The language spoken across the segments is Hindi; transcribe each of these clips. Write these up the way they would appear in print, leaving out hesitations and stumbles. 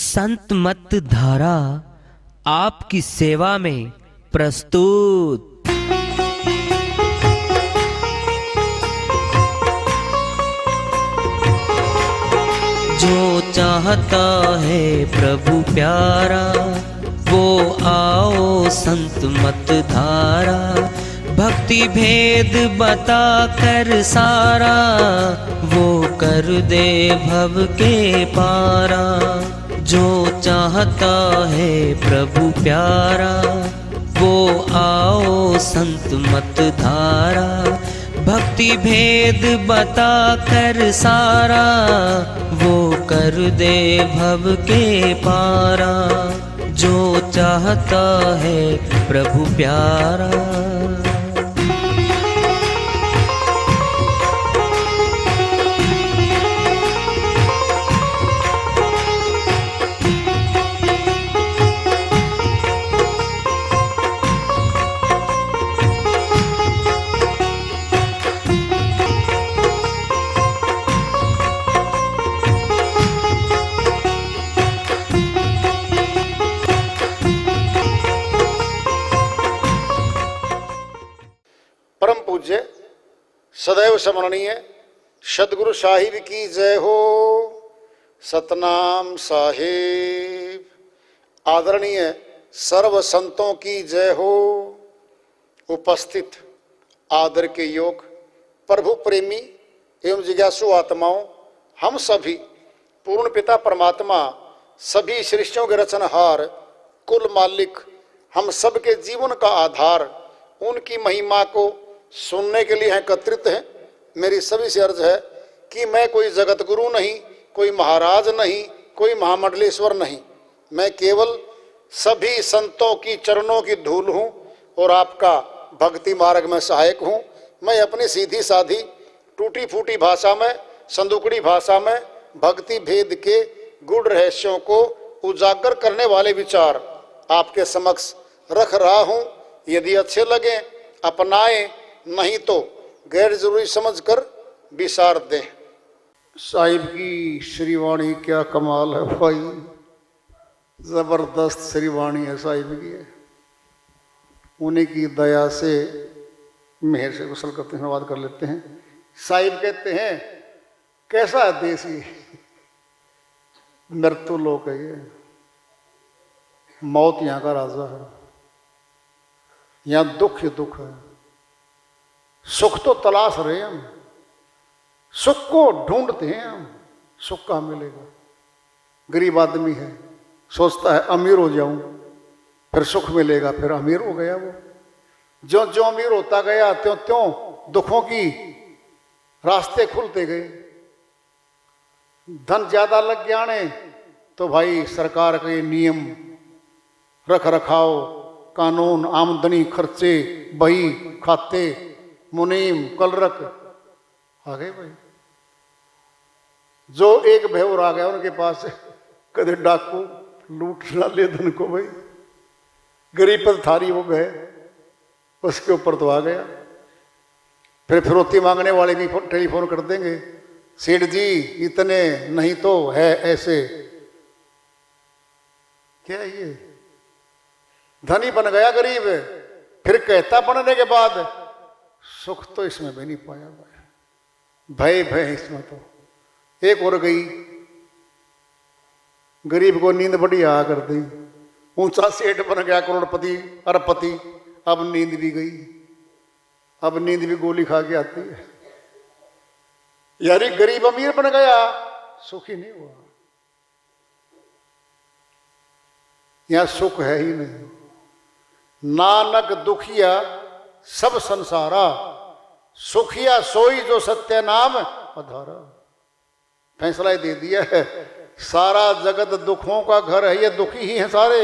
संत मत धारा आपकी सेवा में प्रस्तुत। जो चाहता है प्रभु प्यारा वो आओ संत मत धारा। भक्ति भेद बता कर सारा वो कर दे भव के पारा। जो चाहता है प्रभु प्यारा वो आओ संत मत धारा। भक्ति भेद बता कर सारा वो कर दे भव के पारा। जो चाहता है प्रभु प्यारा। परम पूज्य सदैव स्मरणीय सदगुरु साहिब की जय हो। सतनाम साहिब। आदरणीय सर्व संतों की जय हो। उपस्थित आदर के योग प्रभु प्रेमी एवं जिज्ञासु आत्माओं, हम सभी पूर्ण पिता परमात्मा सभी सृष्टियों के रचनहार कुल मालिक हम सबके जीवन का आधार उनकी महिमा को सुनने के लिए एकत्रित हैं। मेरी सभी से अर्ज है कि मैं कोई जगत गुरु नहीं, कोई महाराज नहीं, कोई महामंडलेश्वर नहीं। मैं केवल सभी संतों की चरणों की धूल हूँ और आपका भक्ति मार्ग में सहायक हूँ। मैं अपनी सीधी साधी टूटी फूटी भाषा में, संदुकड़ी भाषा में भक्ति भेद के गूढ़ रहस्यों को उजागर करने वाले विचार आपके समक्ष रख रहा हूँ। यदि अच्छे लगे अपनाएं, नहीं तो गैर जरूरी समझकर विसार दें। साहिब की श्रीवाणी क्या कमाल है भाई, जबरदस्त श्रीवाणी है साहिब की। उन्हीं की दया से मेहर से गुसल करते हैं, धन्यवाद कर लेते हैं। साहिब कहते हैं कैसा है देश ये, मृत्यु लोक है ये, मौत यहाँ का राजा है, यहाँ दुख ही दुख है। सुख तो तलाश रहे हम, सुख को ढूंढते हैं हम, सुख कहाँ मिलेगा। गरीब आदमी है, सोचता है अमीर हो जाऊं फिर सुख मिलेगा, फिर अमीर हो गया वो। जो जो अमीर होता गया त्यों त्यों दुखों की रास्ते खुलते गए। धन ज्यादा लग गया ने तो भाई सरकार के नियम, रख रखाव, कानून, आमदनी, खर्चे, बही खाते, मुनीम, कलरक आ गए भाई। जो एक भेवर आ गया उनके पास कदे डाकू लूट ना ले धन को भाई। गरीब पर थारी वो गए, उसके ऊपर तो आ गया। फिर फिरौती मांगने वाले भी टेलीफोन कर देंगे, सेठ जी इतने नहीं तो है ऐसे। क्या ये धनी बन गया गरीब, फिर कहता बनने के बाद सुख तो इसमें भी नहीं पाया भाई। भय इसमें तो एक और गई। गरीब को नींद बड़ी आ कर दी, ऊंचा सेठ बन गया करोड़पति अरबपति, अब नींद भी गई। अब नींद भी गोली खा के आती है। यारी गरीब अमीर बन गया, सुखी नहीं हुआ। यहां सुख है ही नहीं। नानक दुखिया सब संसारा, सुखिया सोई जो सत्य नाम अधारा। फैसला दे दिया है, सारा जगत दुखों का घर है, ये दुखी ही हैं सारे।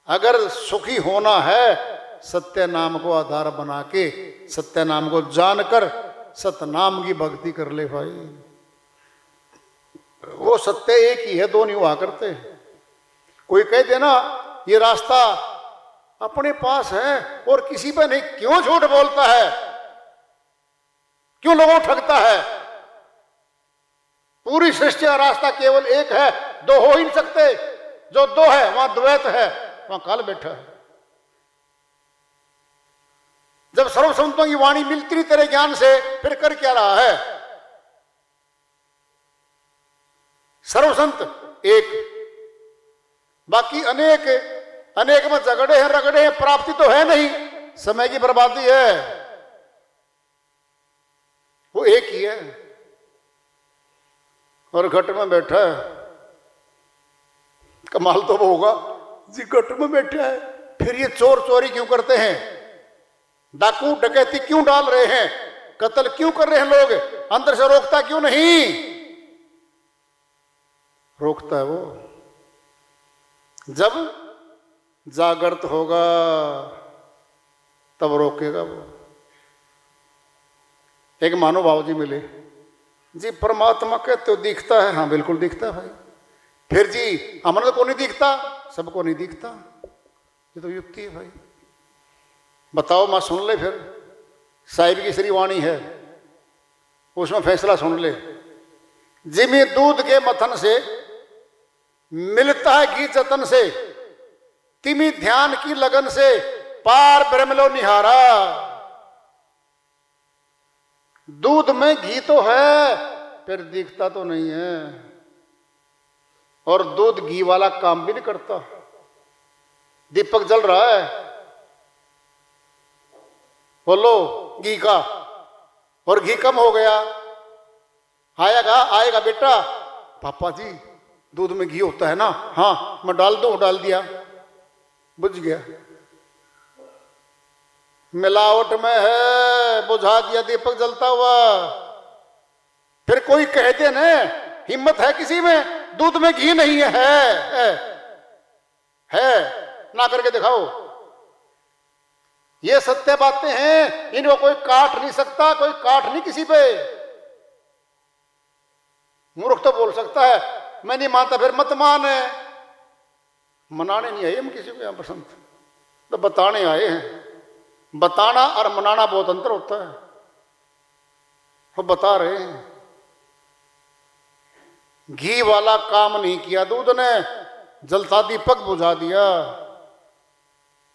अगर सुखी होना है सत्य नाम को आधार बना के, सत्य नाम को जानकर सतनाम की भक्ति कर ले भाई। वो सत्य एक ही है, दो नहीं हुआ करते। कोई कह देना ये रास्ता अपने पास है और किसी पे नहीं, क्यों झूठ बोलता है, क्यों लोगों ठगता है। पूरी सृष्टि का रास्ता केवल एक है, दो हो ही नहीं सकते। जो दो है वहां द्वैत है, वहां काल बैठा है। जब सर्वसंतों की वाणी मिलती नहीं तेरे ज्ञान से, फिर कर क्या रहा है? सर्वसंत एक, बाकी अनेक। अनेक में झगड़े हैं, रगड़े हैं, प्राप्ति तो है नहीं, समय की बर्बादी है। वो एक ही है और घट में बैठा है। कमाल तो वो होगा जी, घट में बैठा है। फिर ये चोर चोरी क्यों करते हैं? डाकू डकैती क्यों डाल रहे हैं? कत्ल क्यों कर रहे हैं लोग? अंदर से रोकता क्यों नहीं? रोकता है वो जब जागृत होगा, तब रोकेगा वो। एक महानुभाव जी मिले जी, परमात्मा कहते हो दिखता है? हाँ बिल्कुल दिखता है भाई। फिर जी हमारे को नहीं दिखता, सबको नहीं दिखता, ये तो युक्ति है भाई। बताओ, मां सुन ले। फिर साहिब की श्री वाणी है, उसमें फैसला सुन ले। जिमी दूध के मथन से मिलता है घी जतन से, तिमी ध्यान की लगन से पार ब्रह्म लो निहारा। दूध में घी तो है, फिर दिखता तो नहीं है। और दूध घी वाला काम भी नहीं करता। दीपक जल रहा है, बोलो घी का, और घी कम हो गया। आएगा बेटा, पापा जी दूध में घी होता है ना? हाँ मैं डाल दूं, डाल दिया, बुझ गया। मिलावट में है, बुझा दिया दीपक जलता हुआ। फिर कोई कह दे ना, हिम्मत है किसी में, दूध में घी नहीं है ना करके दिखाओ। ये सत्य बातें हैं, इनको कोई काट नहीं सकता, कोई काट नहीं किसी पे। मूर्ख तो बोल सकता है मैं नहीं मानता, फिर मत मान। मनाने नहीं आए हम किसी को यहां पर, संत तो बताने आए हैं। बताना और मनाना बहुत अंतर होता है। वो बता रहे हैं, घी वाला काम नहीं किया दूध ने, जलता दीपक बुझा दिया।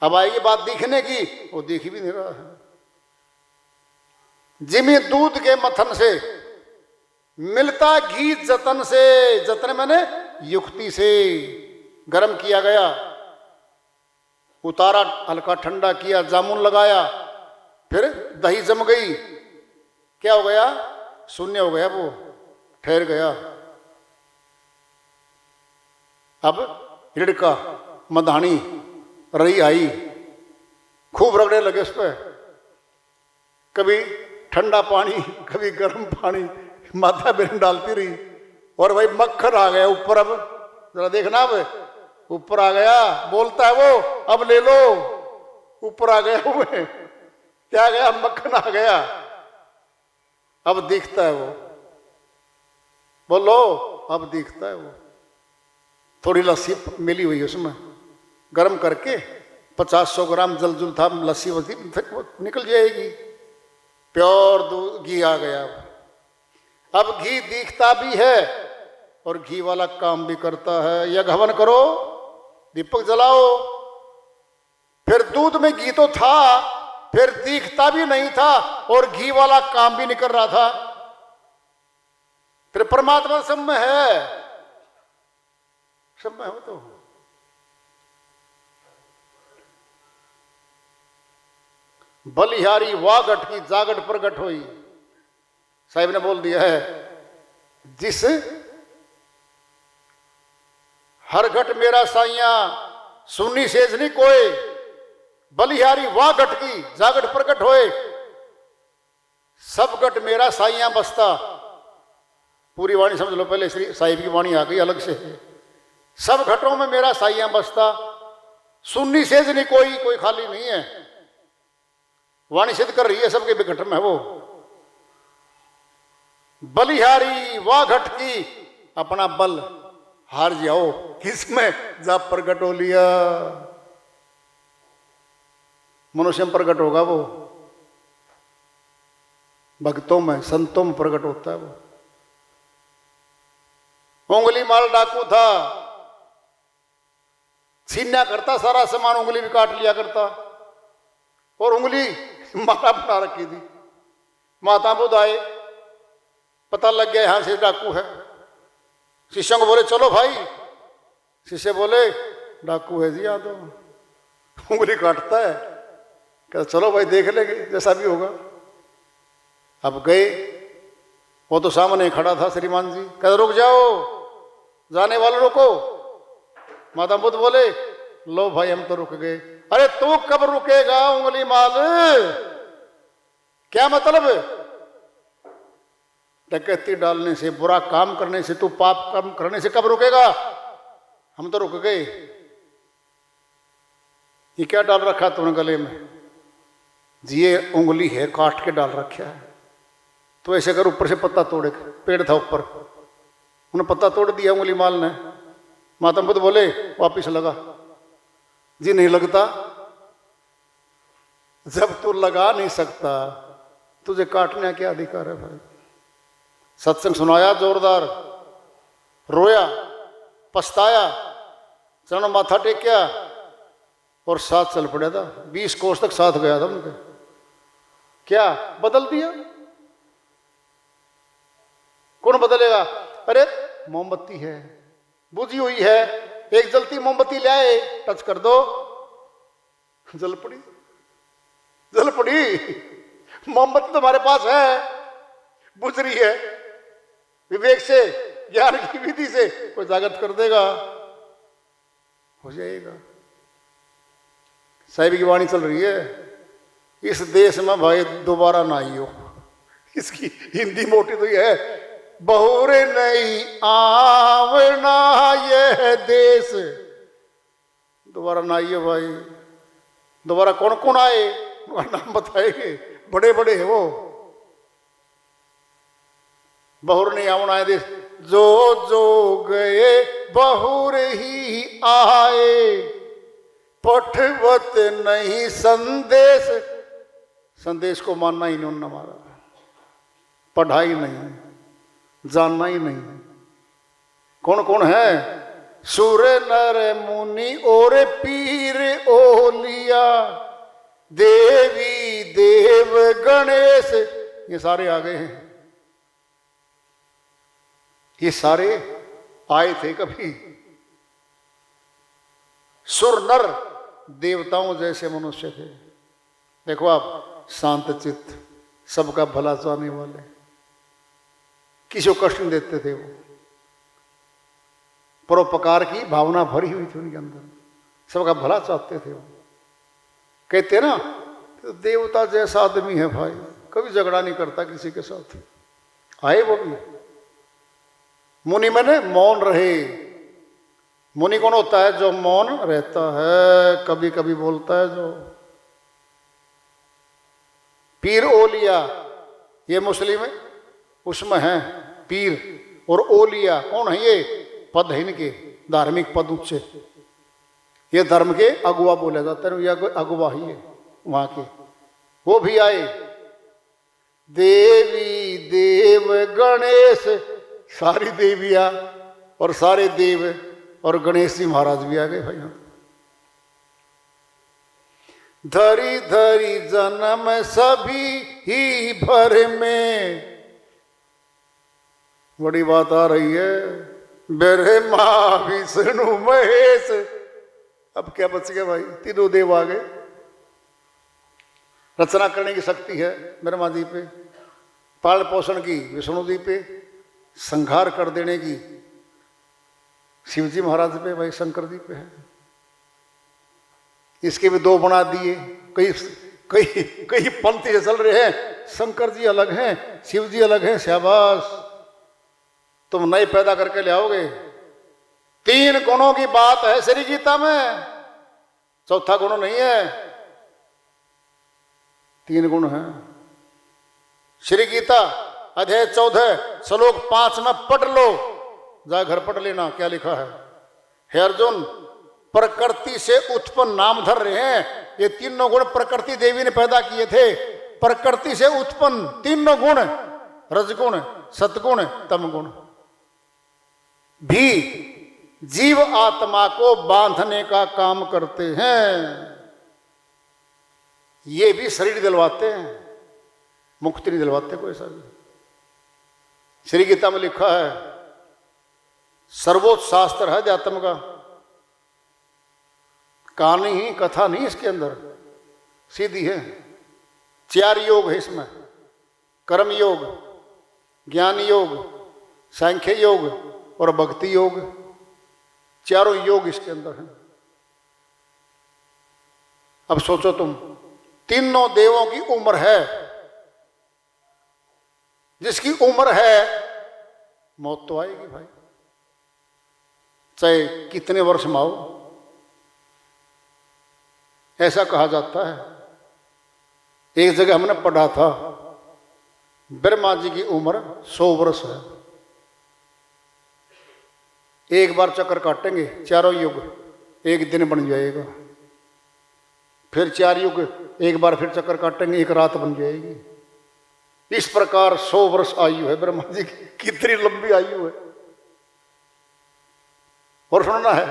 अब आएगी बात दिखने की, वो दिख भी नहीं रहा है। जिमी दूध के मथन से मिलता घी जतन से, जतन मैंने युक्ति से गर्म किया गया, उतारा, हल्का ठंडा किया, जामुन लगाया, फिर दही जम गई, क्या हो गया? शून्य हो गया, वो ठहर गया। अब रिड़का मधानी रही आई, खूब रगड़े लगे उस पर, कभी ठंडा पानी कभी गर्म पानी, माथा बेरन डालती रही। और भाई मक्खन आ गया ऊपर। अब जरा देखना, अब ऊपर आ गया, बोलता है वो, अब ले लो। ऊपर आ गया हूं मैं, क्या गया? मक्खन आ गया। अब दिखता है वो, बोलो, अब दिखता है वो। थोड़ी लस्सी मिली हुई उसमें, गर्म करके 50-100 ग्राम जल जुल था, लस्सी वस्सी निकल जाएगी। प्योर दूध घी आ गया। अब घी दिखता भी है और घी वाला काम भी करता है। यज्ञ हवन करो, दीपक जलाओ। फिर दूध में घी तो था, फिर दिखता भी नहीं था और घी वाला काम भी नहीं कर रहा था। फिर परमात्मा सब में है, सब में हो तो। बलिहारी वाह गठ की जागट प्रगट हुई। साहिब ने बोल दिया है, जिस हर घट मेरा साइया, सुन्नी सेज नहीं कोई। बलिहारी वाह गठ की जागट प्रगट होए, सब गट मेरा साइया बसता। पूरी वाणी समझ लो, पहले श्री साहिब की वाणी आ गई अलग से। सब घटों में मेरा साइया बसता, सुन्नी सेज नहीं कोई, कोई खाली नहीं है। वाणी सिद्ध कर रही है सबके भी घट में है वो। बलिहारी वाह घट की, अपना बल हार जाओ किसमें? जा प्रगट हो लिया। मनुष्य में प्रकट होगा वो, भक्तों में, संतों में प्रकट होता है वो। उंगली माल डाकू था, छीना करता सारा सामान, उंगली भी काट लिया करता और उंगली माला बना रखी थी। माता बुद्ध आए, पता लग गया यहां से डाकू है। शिष्यों को बोले चलो भाई। शिष्य बोले डाकू है जी यहाँ तो, उंगली काटता है। कहता चलो भाई देख लेंगे जैसा भी होगा। अब गए, वो तो सामने खड़ा था श्रीमान जी। कहता रुक जाओ, जाने वाले रुको। माता बुद्ध बोले लो भाई हम तो रुक गए। अरे तू कब रुकेगा उंगली माल, क्या मतलब? डकैती डालने से, बुरा काम करने से, तू पाप काम करने से कब रुकेगा? हम तो रुक गए। ये क्या डाल रखा तूने गले में? जी ये उंगली है, काट के डाल रखा है। तो ऐसे कर ऊपर से पत्ता तोड़े, पेड़ था ऊपर, उन्हें पत्ता तोड़ दिया उंगली माल ने। माता बुद्ध बोले वापिस लगा। जी नहीं लगता, जब तू लगा नहीं सकता तुझे काटने का क्या अधिकार है भाई? सत्संग सुनाया जोरदार, रोया, पछताया, चरणों माथा टेकिया और साथ चल पड़ा था। 20 कोस तक साथ गया था उनके। क्या बदल दिया? कौन बदलेगा? अरे मोमबत्ती है, बुझी हुई है, एक जलती मोमबत्ती ले आए, टच कर दो, जल पड़ी, जल पड़ी। मोमबत्ती तुम्हारे पास है, बुझ रही है, विवेक से, ज्ञान की विधि से कोई जागृत कर देगा, हो जाएगा। साहिब की वाणी चल रही है, इस देश में भाई दोबारा ना आई हो। इसकी हिंदी मोटी तो ये है, बहुरे नहीं आवना यह देश। दोबारा ना आइए भाई। दोबारा कौन कौन आए नाम बताएंगे, बड़े बड़े हैं वो। बहुर नहीं आवना है देश, जो जो गए बहुर ही आए, पठवत नहीं संदेश। संदेश को मानना ही नहीं हमारा, पढ़ाई नहीं, जानना ही नहीं। कौन कौन है? सुर नर मुनि और पीर ओलिया, देवी देव गणेश, ये सारे आ गए हैं। ये सारे आए थे कभी। सुर नर देवताओं जैसे मनुष्य थे। देखो आप, शांत चित्त, सबका भला चाहने वाले, किसी को कष्ट नहीं देते थे वो। परोपकार की भावना भरी हुई थी उनके अंदर, सबका भला चाहते थे वो। कहते ना तो देवता जैसा आदमी है भाई, कभी झगड़ा नहीं करता किसी के साथ। आए वो भी। मुनि मैंने मौन रहे। मुनि कौन होता है? जो मौन रहता है, कभी कभी बोलता है जो। पीर ओलिया, ये मुस्लिम है, उसमें है पीर और ओलिया। कौन है ये? पद है इनके, धार्मिक पद ऊंचे। ये धर्म के अगुआ बोले जाते हैं, या कोई अगुआ ही है वहां के। वो भी आए। देवी देव गणेश, सारी देवियां और सारे देव, और गणेश जी महाराज भी आ गए भाई। धरी धरी जन्म सभी ही भर में, बड़ी बात आ रही है, ब्रह्मा विष्णु महेश। अब क्या बच गया भाई? तीनों देव आ गए। रचना करने की शक्ति है ब्रह्मा जी पे, पाल पोषण की विष्णु जी पे, संहार कर देने की शिव जी महाराज पे, भाई शंकर जी पे है। इसके भी दो बना दिए। कई कई कई पंक्ति चल रहे हैं, शंकर जी अलग हैं, शिव जी अलग हैं। शाबाश, तुम नए पैदा करके ले आओगे। 3 गुणों की बात है श्री गीता में, चौथा गुण नहीं है, 3 गुण है। श्री गीता अध्याय 14 श्लोक 5 में पढ़ लो, जा घर पढ़ लेना क्या लिखा है। हे अर्जुन, प्रकृति से उत्पन्न नाम धर रहे हैं। ये 3 गुण प्रकृति देवी ने पैदा किए थे। प्रकृति से उत्पन्न 3 गुण, रजगुण, सतगुण, तमगुण। भी जीव आत्मा को बांधने का काम करते हैं। ये भी शरीर दिलवाते हैं, मुक्ति नहीं दिलवाते कोई सा भी। श्री गीता में लिखा है, सर्वोच्च शास्त्र है अध्यात्म का, कहानी ही कथा नहीं इसके अंदर, सीधी है। 4 योग है इसमें, कर्म योग, ज्ञान योग, सांख्य योग और भक्ति योग। 4 योग इसके अंदर हैं। अब सोचो तुम, तीनों देवों की उम्र है, जिसकी उम्र है मौत तो आएगी भाई, चाहे कितने वर्ष में आओ। ऐसा कहा जाता है। एक जगह हमने पढ़ा था, ब्रह्मा जी की उम्र 100 वर्ष है। एक बार चक्कर काटेंगे 4 युग, एक दिन बन जाएगा। फिर 4 युग, एक बार फिर चक्कर काटेंगे, एक रात बन जाएगी। इस प्रकार 100 वर्ष आयु है ब्रह्मा जी की। कितनी लंबी आयु है। और सुनना है,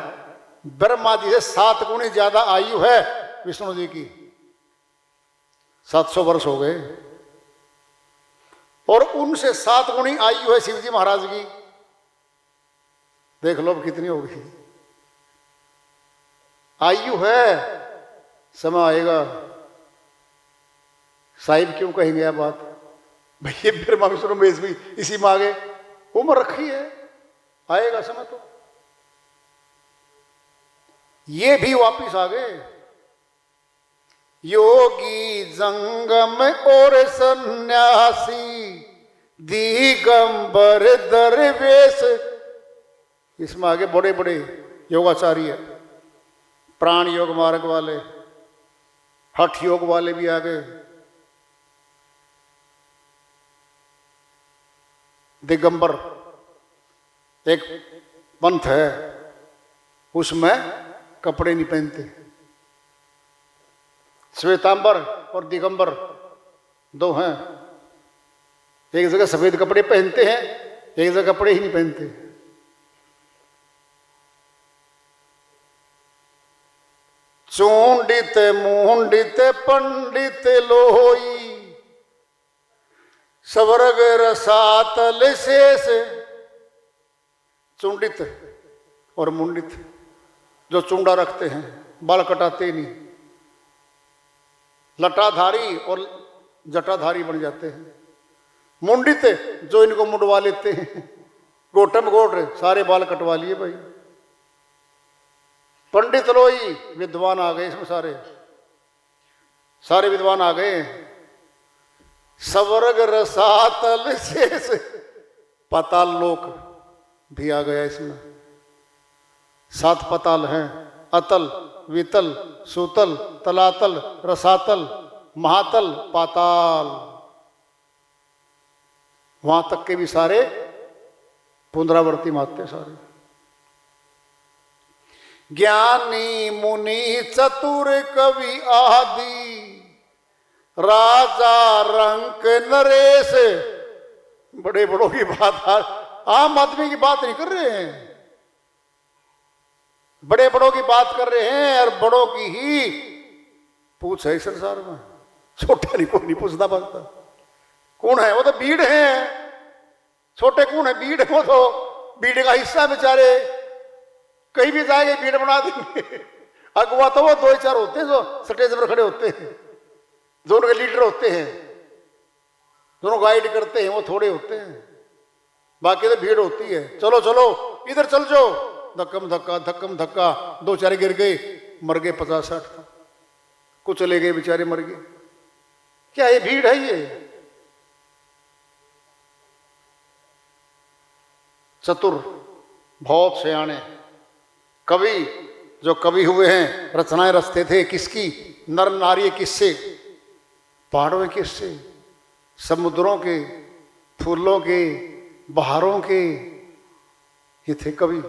ब्रह्मा जी से 7 गुनी ज्यादा आयु है विष्णु जी की। 700 वर्ष हो गए। और उनसे 7 गुनी आयु है शिव जी महाराज की। देख लो अब कितनी होगी आयु है। समय आएगा, साहिब क्यों कहेंगे यह बात, भैया ब्रह्मा विष्णु महेश भी इसी में आगे उम्र रखी है, आएगा समय तो। ये भी वापिस आ गए। योगी जंगम और सन्यासी दिगंबर दरवेश, इसमें आगे बड़े बड़े योगाचार्य, प्राण योग मार्ग वाले, हठ योग वाले भी आ गए। दिगंबर एक पंथ है, उसमें कपड़े नहीं पहनते। श्वेतांबर और दिगंबर 2 हैं। एक जगह सफेद कपड़े पहनते हैं, एक जगह कपड़े ही नहीं पहनते। चूंडित मुंडित पंडित लोई, स्वर्ग रसातल शेष। चुंडित और मुंडित, जो चुंडा रखते हैं, बाल कटाते नहीं, लटाधारी और जटाधारी बन जाते हैं। मुंडित, जो इनको मुंडवा लेते हैं, गोटम गोट सारे बाल कटवा लिए भाई। पंडित लोई, विद्वान आ गए इसमें, सारे विद्वान आ गए। स्वर्ग रसातल शेष, पाताल लोक भी आ गया इसमें। 7 पाताल हैं, अतल, वितल, सुतल, तलातल, रसातल, महातल, पाताल। वहां तक के भी सारे पुनरावर्ती माते सारे। ज्ञानी मुनि चतुर कवि आदि, राजा रंक नरेश। बड़े बड़ों की बात, आम आदमी की बात नहीं कर रहे हैं, बड़े बड़ों की बात कर रहे हैं। और बड़ों की ही पूछ है संसार में, छोटे नहीं, कोई नहीं पूछता पाछता। कौन है वो, तो भीड़ है। छोटे कौन है, भीड़ है। वो तो भीड़ का हिस्सा बेचारे, कहीं भी जाएंगे भीड़ बना देंगे। अगुआ तो वो 2-4 होते हैं जो स्टेज पर खड़े होते हैं, जो उनके लीडर होते हैं, दोनों गाइड करते हैं, वो थोड़े होते हैं। बाकी तो भीड़ होती है। चलो चलो इधर चल जाओ, धक्कम धक्का धक्कम धक्का, 2-4 गिर गए, मर गए 50-60, कुछ चले गए बेचारे, मर गए। क्या ये भीड़ है? ये चतुर, बहुत सियाणे कवि, जो कवि हुए हैं, रचनाएं रचते थे किसकी? नर नारी किससे? पहाड़ों के किससे, समुद्रों के, फूलों के, बहारों के, ये थे कवि।